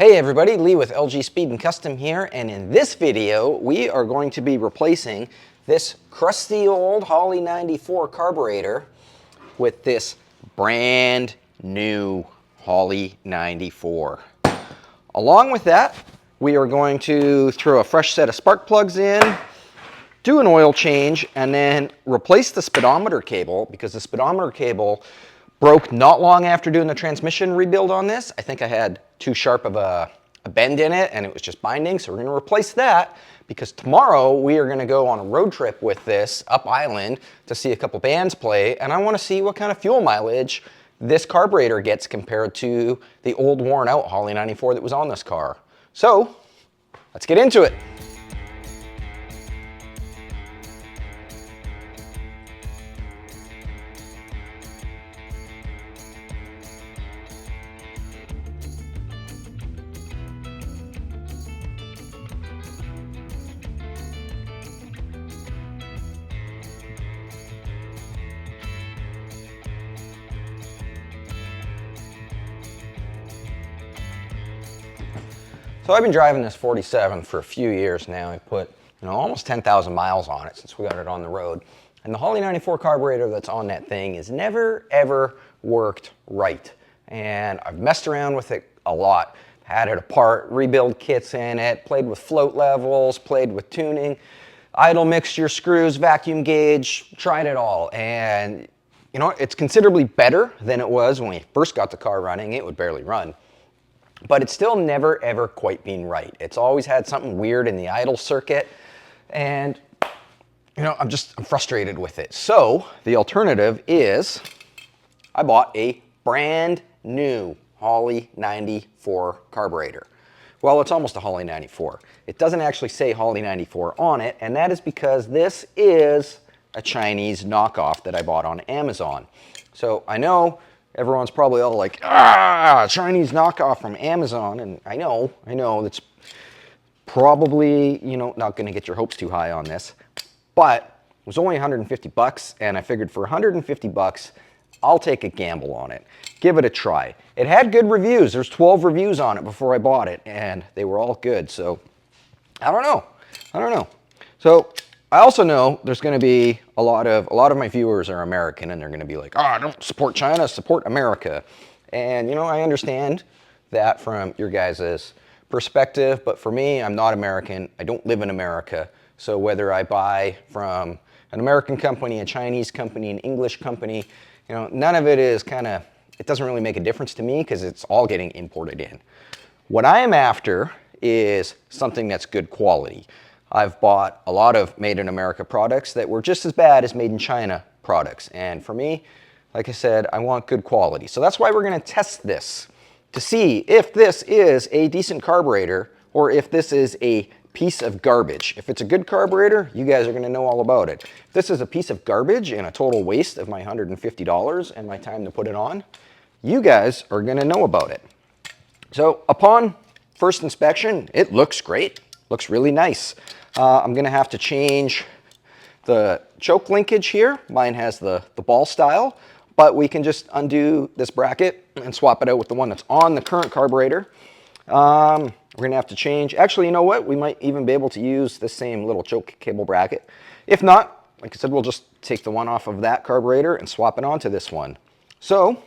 Hey everybody, Lee with LG Speed and Custom here, and in this video we are going to be replacing this crusty old Holley 94 carburetor with this brand new Holley 94. Along with that, we are going to throw a fresh set of spark plugs in, do an oil change, and then replace the speedometer cable because the speedometer cable broke not long after doing the transmission rebuild on this. I think I had too sharp of a bend in it and it was just binding, so we're gonna replace that because tomorrow we are gonna go on a road trip with this up island to see a couple bands play, and I wanna see what kind of fuel mileage this carburetor gets compared to the old worn out Holley 94 that was on this car. So, let's get into it. So I've been driving this 47 for a few years now. I put almost 10,000 miles on it since we got it on the road. And the Holley 94 carburetor that's on that thing has never ever worked right. And I've messed around with it a lot. Had it apart, rebuild kits in it, played with float levels, played with tuning, idle mixture, screws, vacuum gauge, tried it all. And it's considerably better than it was when we first got the car running. It would barely run. But it's still never ever quite been right. It's always had something weird in the idle circuit, and I'm frustrated with it. So the alternative is I bought a brand new Holley 94 carburetor. Well, it's almost a Holley 94. It doesn't actually say Holley 94 on it, and that is because this is a Chinese knockoff that I bought on Amazon. So I know everyone's probably all like, Chinese knockoff from Amazon. And I know that's probably, not gonna get your hopes too high on this, but it was only 150 bucks. And I figured for 150 bucks, I'll take a gamble on it. Give it a try. It had good reviews. There's 12 reviews on it before I bought it, and they were all good. So I don't know. So I also know there's going to be a lot of my viewers are American, and they're going to be like, don't support China, support America. And I understand that from your guys' perspective, but for me, I'm not American. I don't live in America. So whether I buy from an American company, a Chinese company, an English company, none of it is it doesn't really make a difference to me because it's all getting imported in. What I am after is something that's good quality. I've bought a lot of made in America products that were just as bad as made in China products. And for me, like I said, I want good quality. So that's why we're gonna test this to see if this is a decent carburetor or if this is a piece of garbage. If it's a good carburetor, you guys are gonna know all about it. If this is a piece of garbage and a total waste of my $150 and my time to put it on, you guys are gonna know about it. So upon first inspection, it looks great, looks really nice. I'm gonna have to change the choke linkage here. Mine has the ball style, but we can just undo this bracket and swap it out with the one that's on the current carburetor. We're gonna have to change, actually, you know what? We might even be able to use the same little choke cable bracket. If not, like I said, we'll just take the one off of that carburetor and swap it onto this one. So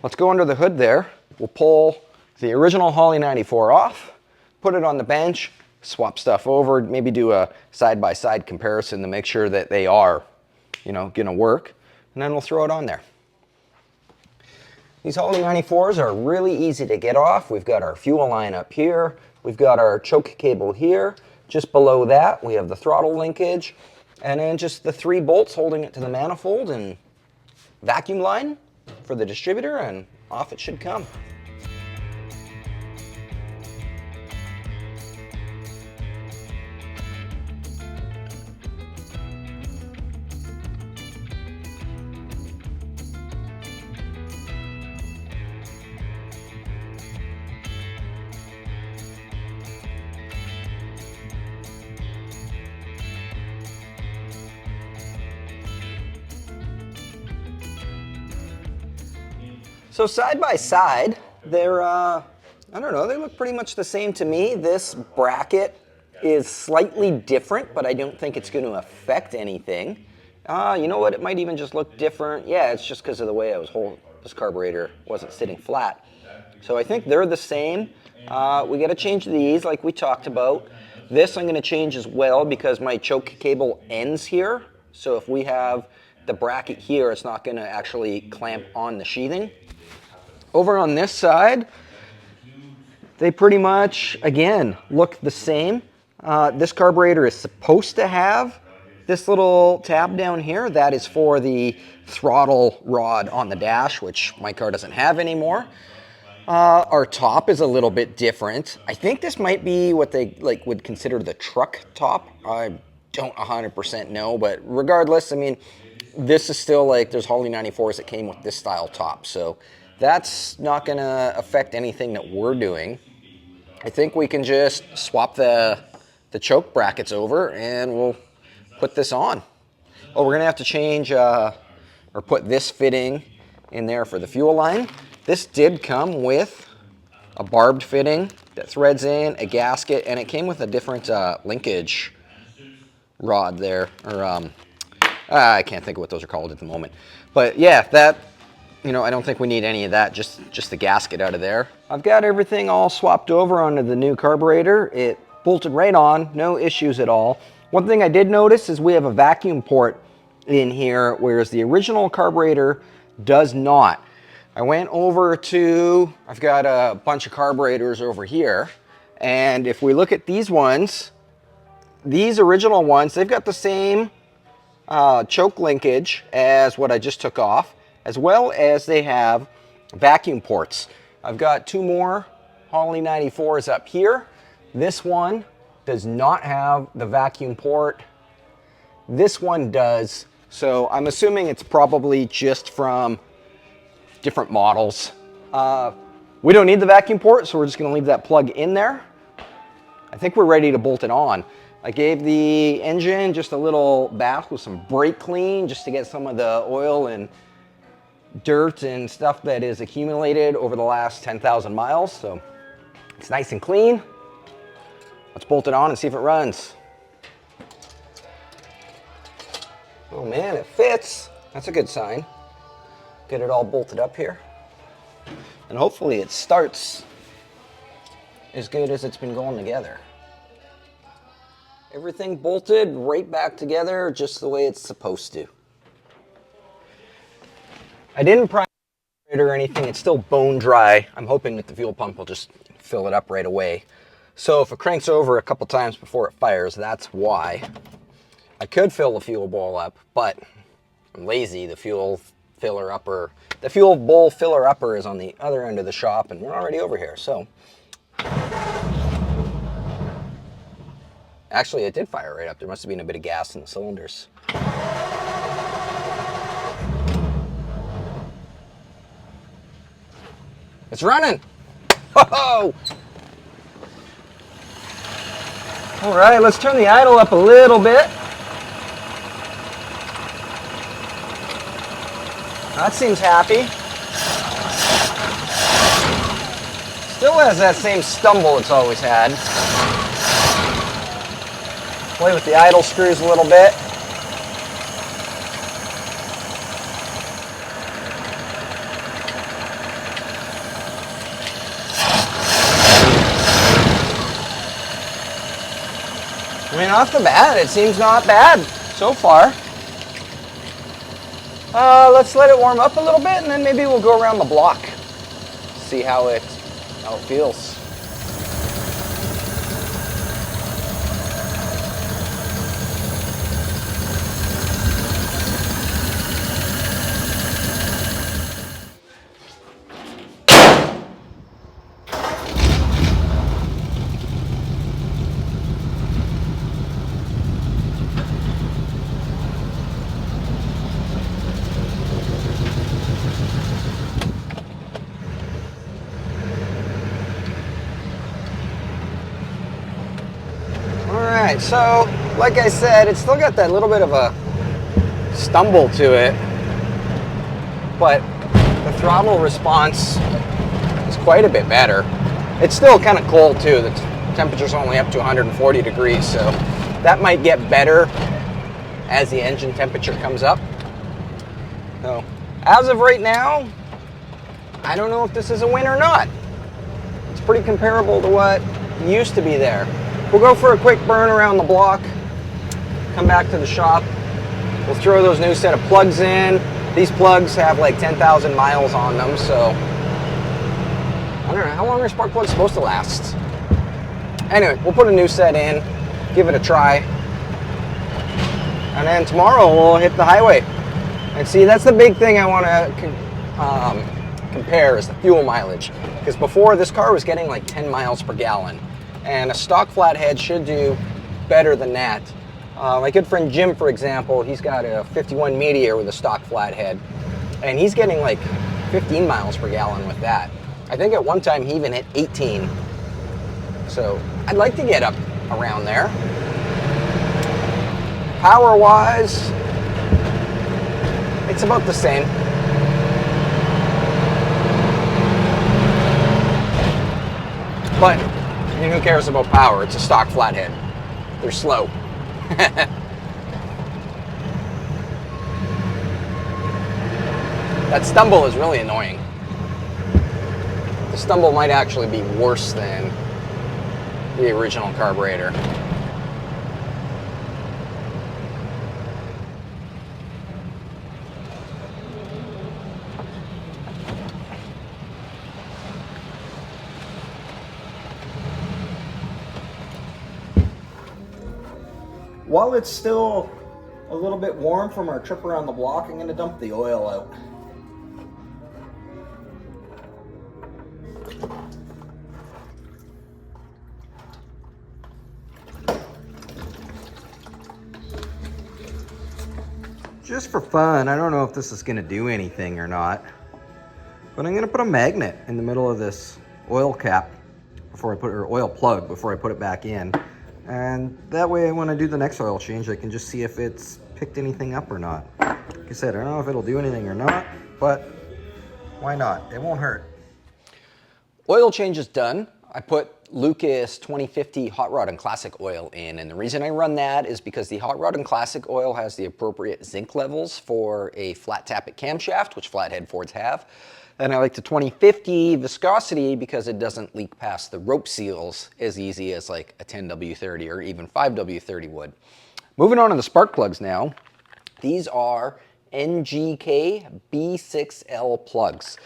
let's go under the hood there. We'll pull the original Holley 94 off, put it on the bench, swap stuff over, maybe do a side-by-side comparison to make sure that they are, gonna work, and then we'll throw it on there. These Holley 94s are really easy to get off. We've got our fuel line up here. We've got our choke cable here. Just below that, we have the throttle linkage, and then just the 3 bolts holding it to the manifold and vacuum line for the distributor, and off it should come. So side by side, they're I don't know, they look pretty much the same to me. This bracket is slightly different, but I don't think it's going to affect anything. You know what, it might even just look different. Yeah, it's just because of the way I was holding this carburetor, wasn't sitting flat. So I think they're the same. We got to change these like we talked about. This I'm going to change as well because my choke cable ends here. So if we have the bracket here, it's not going to actually clamp on the sheathing. Over on this side, they pretty much, again, look the same. This carburetor is supposed to have this little tab down here. That is for the throttle rod on the dash, which my car doesn't have anymore. Our top is a little bit different. I think this might be what they would consider the truck top. I don't 100% know, but regardless, I mean, this is still like, there's Holley 94s that came with this style top, so that's not gonna affect anything that we're doing. I think we can just swap the choke brackets over and we'll put this on. Oh, we're gonna have to change or put this fitting in there for the fuel line. This did come with a barbed fitting that threads in, a gasket, and it came with a different linkage rod there, or I can't think of what those are called at the moment. But yeah, that, you know, I don't think we need any of that, just the gasket out of there. I've got everything all swapped over onto the new carburetor. It bolted right on, no issues at all. One thing I did notice is we have a vacuum port in here, whereas the original carburetor does not. I went over to, I've got a bunch of carburetors over here, and if we look at these ones, these original ones, they've got the same choke linkage as what I just took off, as well as they have vacuum ports. I've got two more Holley 94s up here. This one does not have the vacuum port. This one does. So I'm assuming it's probably just from different models. We don't need the vacuum port, so we're just gonna leave that plug in there. I think we're ready to bolt it on. I gave the engine just a little bath with some brake clean just to get some of the oil and dirt and stuff that is accumulated over the last 10,000 miles. So it's nice and clean. Let's bolt it on and see if it runs. Oh man, it fits. That's a good sign. Get it all bolted up here. And hopefully it starts as good as it's been going together. Everything bolted right back together just the way it's supposed to. I didn't prime it or anything, it's still bone dry. I'm hoping that the fuel pump will just fill it up right away. So if it cranks over a couple times before it fires, that's why. I could fill the fuel bowl up, but I'm lazy. The fuel bowl filler upper is on the other end of the shop and we're already over here, so. Actually, it did fire right up. There must have been a bit of gas in the cylinders. It's running! Whoa! All right, let's turn the idle up a little bit. That seems happy. Still has that same stumble it's always had. Play with the idle screws a little bit. I mean, off the bat, it seems not bad so far. Let's let it warm up a little bit and then maybe we'll go around the block. See how it feels. So, like I said, it's still got that little bit of a stumble to it, but the throttle response is quite a bit better. It's still kind of cold too. The temperature's only up to 140 degrees, so that might get better as the engine temperature comes up. So, as of right now, I don't know if this is a win or not. It's pretty comparable to what used to be there. We'll go for a quick burn around the block, come back to the shop. We'll throw those new set of plugs in. These plugs have like 10,000 miles on them, so I don't know, how long are spark plugs supposed to last? Anyway, we'll put a new set in, give it a try, and then tomorrow we'll hit the highway. And see, that's the big thing I want to compare is the fuel mileage. Because before, this car was getting like 10 miles per gallon, and a stock flathead should do better than that. My good friend Jim, for example, he's got a 51 Meteor with a stock flathead, and he's getting like 15 miles per gallon with that. I think at one time he even hit 18. So I'd like to get up around there. Power-wise, it's about the same. But who cares about power? It's a stock flathead. They're slow. That stumble is really annoying. The stumble might actually be worse than the original carburetor. While it's still a little bit warm from our trip around the block, I'm going to dump the oil out. Just for fun, I don't know if this is going to do anything or not, but I'm going to put a magnet in the middle of this oil cap before I put, or oil plug before I put it back in. And that way when I do the next oil change, I can just see if it's picked anything up or not. Like I said, I don't know if it'll do anything or not, but why not? It won't hurt. Oil change is done. I put Lucas 2050 Hot Rod and Classic oil in, and the reason I run that is because the Hot Rod and Classic oil has the appropriate zinc levels for a flat tappet camshaft, which flathead Fords have. And I like the 2050 viscosity because it doesn't leak past the rope seals as easy as like a 10W30 or even 5W30 would. Moving on to the spark plugs now. These are NGK B6L plugs.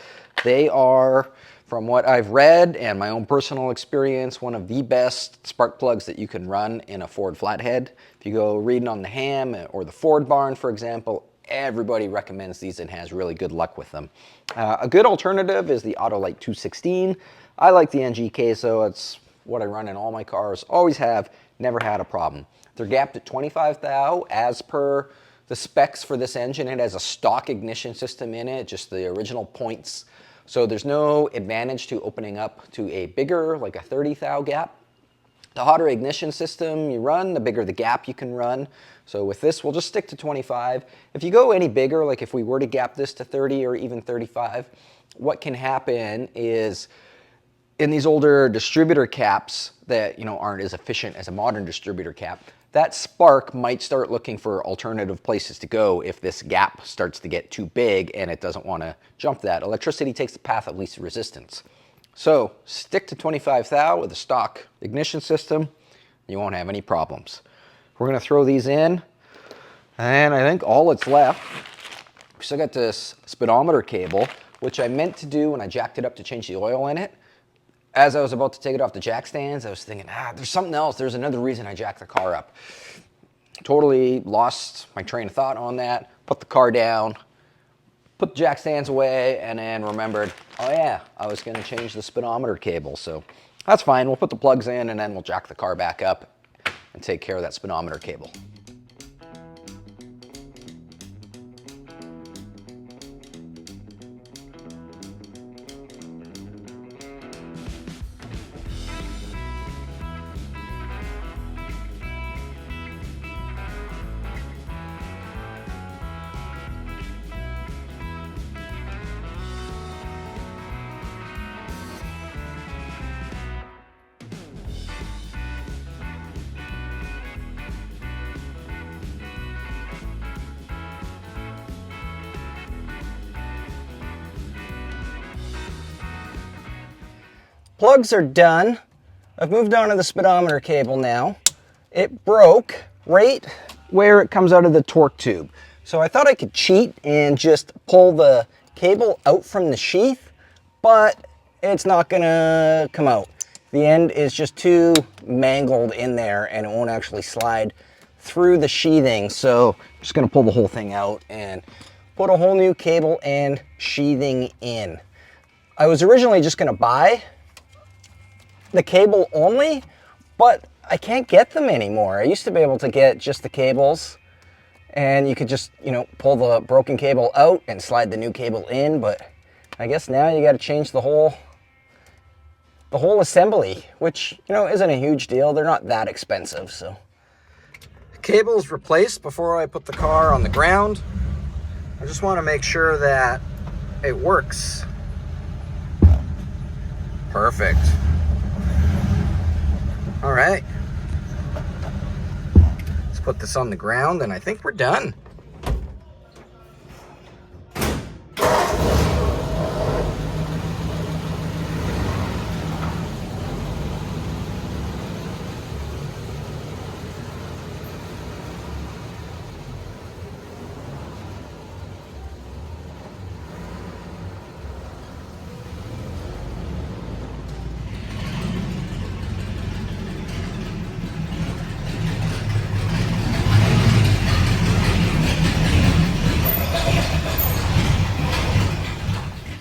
They are, from what I've read and my own personal experience, one of the best spark plugs that you can run in a Ford flathead. If you go reading on the Ham or the Ford barn, for example, everybody recommends these and has really good luck with them. A good alternative is the Autolite 216. I like the NGK, so it's what I run in all my cars. Always have, never had a problem. They're gapped at 25 thou as per the specs for this engine. It has a stock ignition system in it, just the original points. So there's no advantage to opening up to a bigger, like a 30 thou gap. The hotter ignition system you run, the bigger the gap you can run. So with this, we'll just stick to 25. If you go any bigger, like if we were to gap this to 30 or even 35, what can happen is in these older distributor caps that aren't as efficient as a modern distributor cap, that spark might start looking for alternative places to go if this gap starts to get too big and it doesn't want to jump that. Electricity takes the path of least resistance. So stick to 25 thou with a stock ignition system. You won't have any problems. We're going to throw these in, and I think all that's left, we still got this speedometer cable, which I meant to do when I jacked it up to change the oil in it. As I was about to take it off the jack stands, I was thinking, there's something else. There's another reason I jacked the car up. Totally lost my train of thought on that. Put the car down, put the jack stands away, and then remembered, oh yeah, I was going to change the speedometer cable. So that's fine. We'll put the plugs in, and then we'll jack the car back up and take care of that speedometer cable. Plugs are done. I've moved on to the speedometer cable now. It broke right where it comes out of the torque tube. So I thought I could cheat and just pull the cable out from the sheath, but it's not gonna come out. The end is just too mangled in there and it won't actually slide through the sheathing. So I'm just gonna pull the whole thing out and put a whole new cable and sheathing in. I was originally just gonna buy the cable only, but I can't get them anymore. I used to be able to get just the cables and you could just, you know, pull the broken cable out and slide the new cable in, but I guess now you got to change the whole assembly, which, you know, isn't a huge deal. They're not that expensive, so. The cable is replaced before I put the car on the ground. I just want to make sure that it works. Perfect. All right. Let's put this on the ground and I think we're done.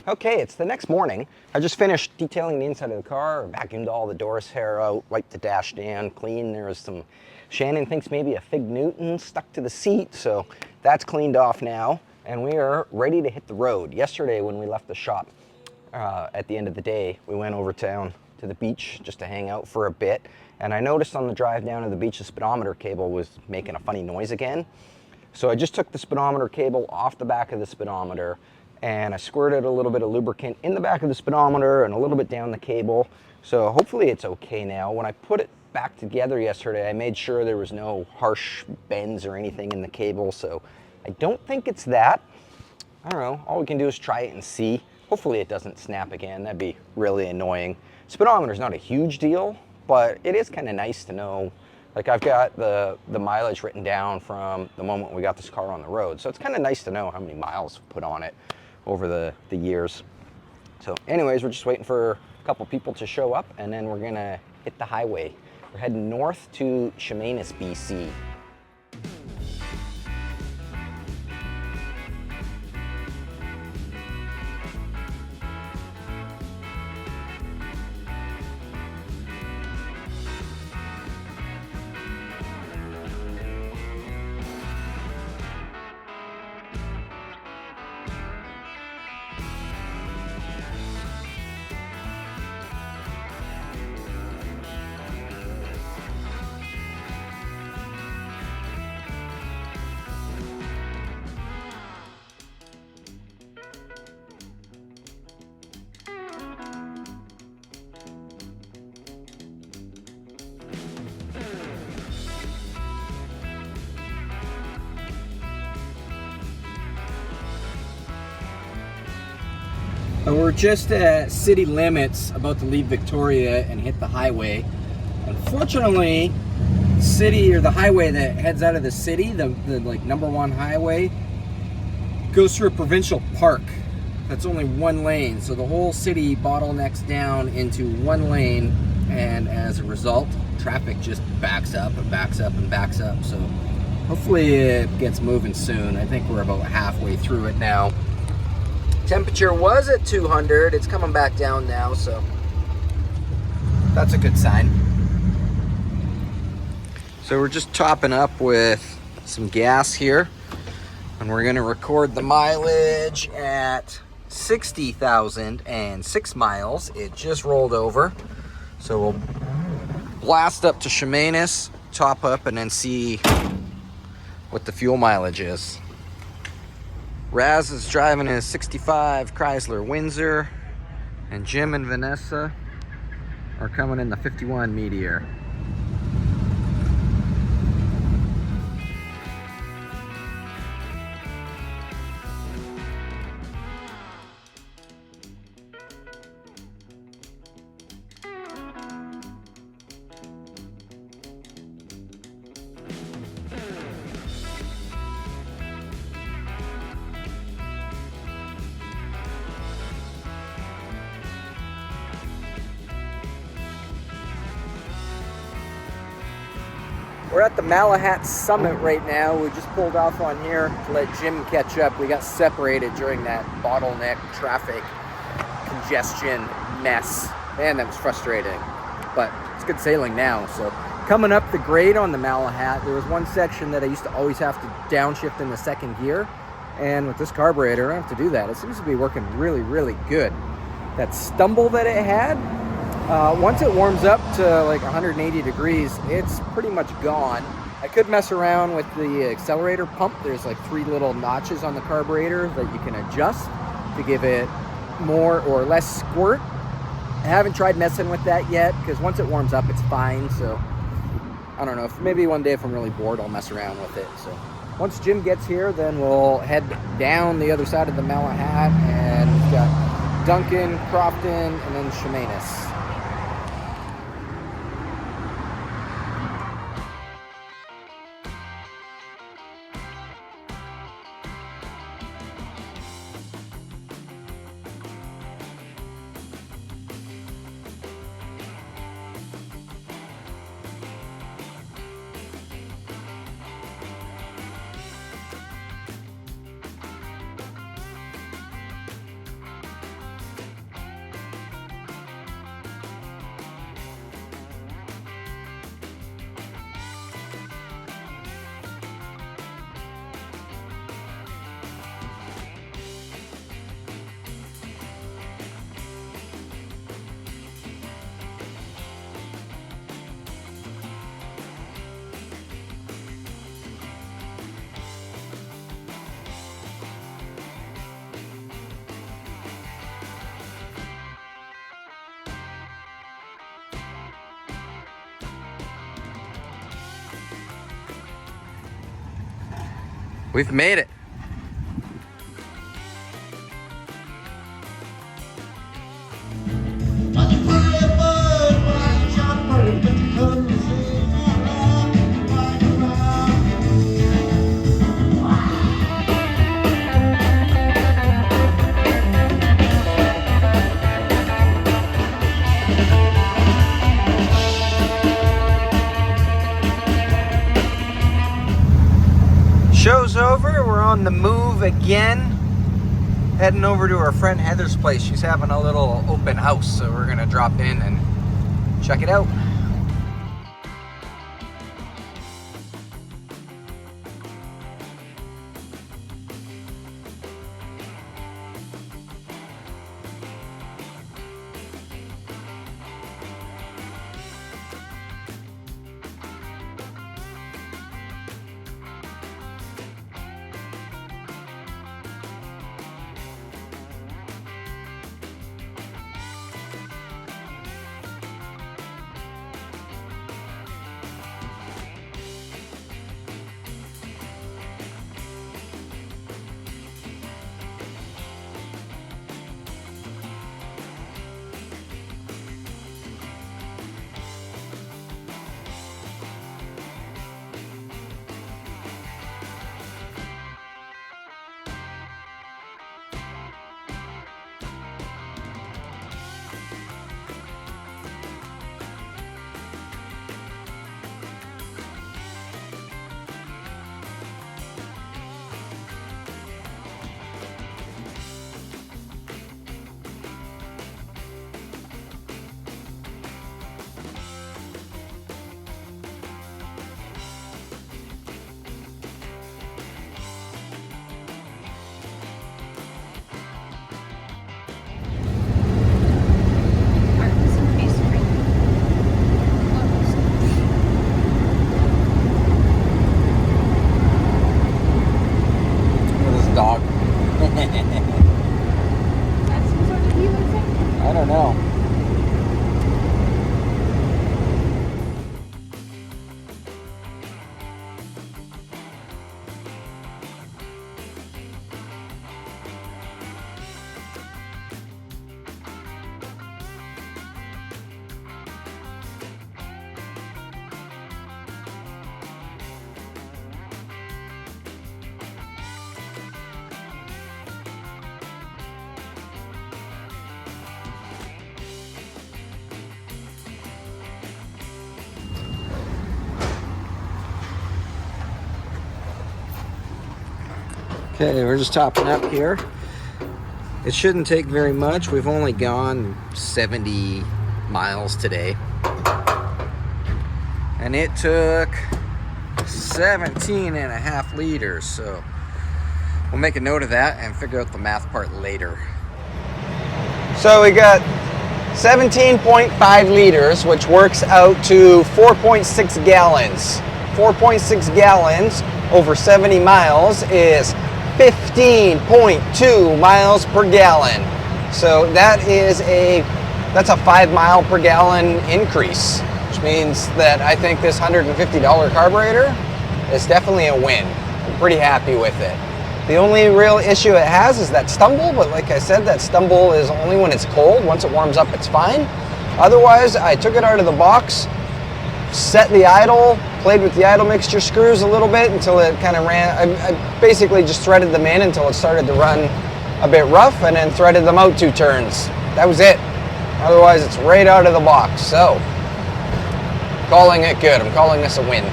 Okay, it's the next morning. I just finished detailing the inside of the car, vacuumed all the Doris hair out, wiped the dash down, clean. There was some, Shannon thinks maybe a Fig Newton stuck to the seat, so that's cleaned off now. And we are ready to hit the road. Yesterday when we left the shop, at the end of the day, we went over town to the beach just to hang out for a bit. And I noticed on the drive down to the beach, the speedometer cable was making a funny noise again. So I just took the speedometer cable off the back of the speedometer and I squirted a little bit of lubricant in the back of the speedometer and a little bit down the cable. So hopefully it's okay now. When I put it back together yesterday, I made sure there was no harsh bends or anything in the cable. So I don't think it's that. I don't know, all we can do is try it and see. Hopefully it doesn't snap again. That'd be really annoying. Speedometer's not a huge deal, but it is kind of nice to know. Like I've got the mileage written down from the moment we got this car on the road. So it's kind of nice to know how many miles we put on it over the years. So anyways, we're just waiting for a couple people to show up and then we're gonna hit the highway. We're heading north to Chemainus, BC. We're just at city limits, about to leave Victoria and hit the highway. Unfortunately, the highway that heads out of the city, the like #1 highway, goes through a provincial park that's only one lane. So the whole city bottlenecks down into one lane, and as a result, traffic just backs up and backs up and backs up. So hopefully it gets moving soon. I think we're about halfway through it now. Temperature was at 200, it's coming back down now, so that's a good sign. So we're just topping up with some gas here, and we're gonna record the mileage at 60,006 miles. It just rolled over. So we'll blast up to Chemainus, top up, and then see what the fuel mileage is. Raz is driving his 65 Chrysler Windsor, and Jim and Vanessa are coming in the 51 Meteor. We're at the Malahat Summit right now. We just pulled off on here to let Jim catch up. We got separated during that bottleneck traffic congestion mess. Man, that was frustrating. But it's good sailing now. So coming up the grade on the Malahat, there was one section that I used to always have to downshift in the second gear. And with this carburetor, I don't have to do that. It seems to be working really, really good. That stumble that it had, once it warms up to like 180 degrees, it's pretty much gone. I could mess around with the accelerator pump. There's like 3 little notches on the carburetor that you can adjust to give it more or less squirt. I haven't tried messing with that yet because once it warms up, it's fine. So I don't know, maybe one day if I'm really bored, I'll mess around with it. So once Jim gets here, then we'll head down the other side of the Malahat, and we've got Duncan, Crofton, and then Chemainus. We've made it. Show's over, we're on the move again. Heading over to our friend Heather's place. She's having a little open house, so we're gonna drop in and check it out. Okay, we're just topping up here. It shouldn't take very much. We've only gone 70 miles today. And it took 17.5 liters. So we'll make a note of that and figure out the math part later. So we got 17.5 liters, which works out to 4.6 gallons. 4.6 gallons over 70 miles is 15.2 miles per gallon. So that's a 5 mile per gallon increase, which means that I think this $150 carburetor is definitely a win. I'm pretty happy with it. The only real issue it has is that stumble, but like I said, that stumble is only when it's cold. Once it warms up, it's fine. Otherwise, I took it out of the box, set the idle, played with the idle mixture screws a little bit until it kind of ran. I basically just threaded them in until it started to run a bit rough, and then threaded them out 2 turns. That was it. Otherwise, it's right out of the box. So, calling it good. I'm calling this a win.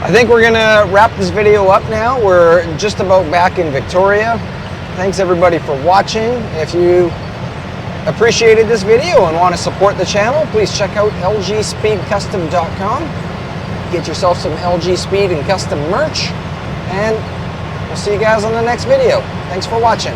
I think we're gonna wrap this video up now. We're just about back in Victoria. Thanks everybody for watching. If you appreciated this video and want to support the channel, please check out lgspeedcustom.com. Get yourself some LG Speed and Custom merch, and we'll see you guys on the next video. Thanks for watching.